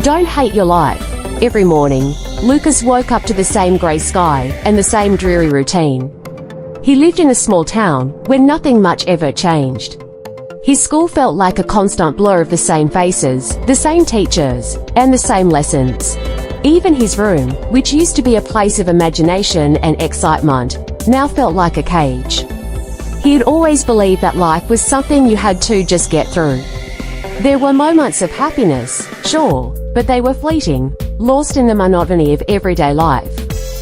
Don't hate your life. Every morning, Lucas woke up to the same grey sky and the same dreary routine. He lived in a small town where nothing much ever changed. His school felt like a constant blur of the same faces, the same teachers, and the same lessons. Even his room, which used to be a place of imagination and excitement, now felt like a cage. He had always believed that life was something you had to just get through. There were moments of happiness, sure, but they were fleeting, lost in the monotony of everyday life.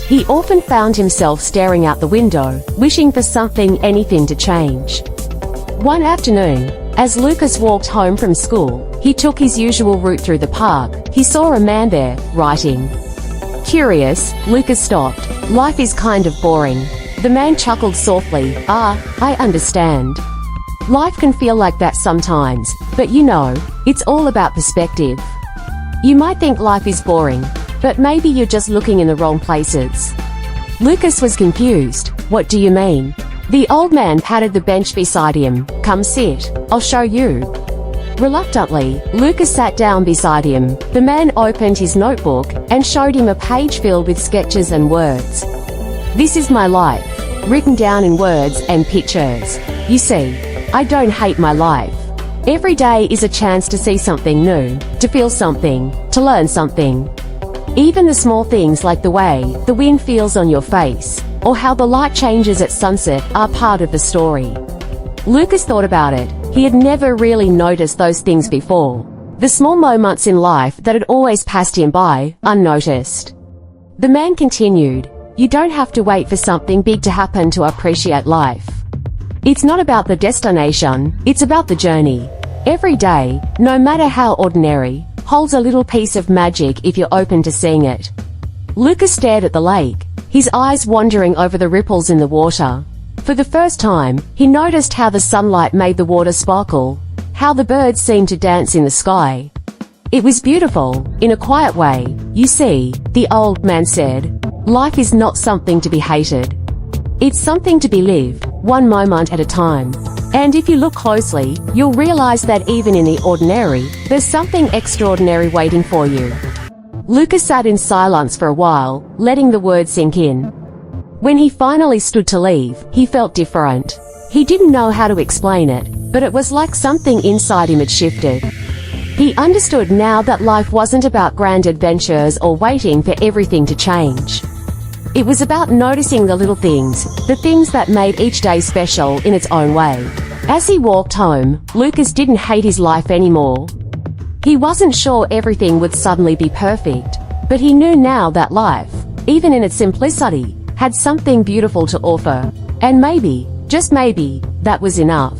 He often found himself staring out the window, wishing for anything to change. One afternoon, as Lucas walked home from school, he took his usual route through the park. He saw a man there, writing. Curious, Lucas stopped. Life is kind of boring. The man chuckled softly. I understand. Life can feel like that sometimes, but you know, it's all about perspective. You might think life is boring, but maybe you're just looking in the wrong places. Lucas was confused. What do you mean? The old man patted the bench beside him. Come sit, I'll show you. Reluctantly, Lucas sat down beside him. The man opened his notebook and showed him a page filled with sketches and words. This is my life, written down in words and pictures. You see, I don't hate my life. Every day is a chance to see something new, to feel something, to learn something. Even the small things like the way the wind feels on your face, or how the light changes at sunset are part of the story. Lucas thought about it. He had never really noticed those things before. The small moments in life that had always passed him by, unnoticed. The man continued, you don't have to wait for something big to happen to appreciate life. It's not about the destination, it's about the journey. Every day, no matter how ordinary, holds a little piece of magic if you're open to seeing it. Lucas stared at the lake, his eyes wandering over the ripples in the water. For the first time, he noticed how the sunlight made the water sparkle, how the birds seemed to dance in the sky. It was beautiful, in a quiet way. You see, the old man said, life is not something to be hated. It's something to be lived, one moment at a time. And if you look closely, you'll realize that even in the ordinary, there's something extraordinary waiting for you. Lucas sat in silence for a while, letting the words sink in. When he finally stood to leave, he felt different. He didn't know how to explain it, but it was like something inside him had shifted. He understood now that life wasn't about grand adventures or waiting for everything to change. It was about noticing the little things, the things that made each day special in its own way. As he walked home, Lucas didn't hate his life anymore. He wasn't sure everything would suddenly be perfect, but he knew now that life, even in its simplicity, had something beautiful to offer. And maybe, just maybe, that was enough.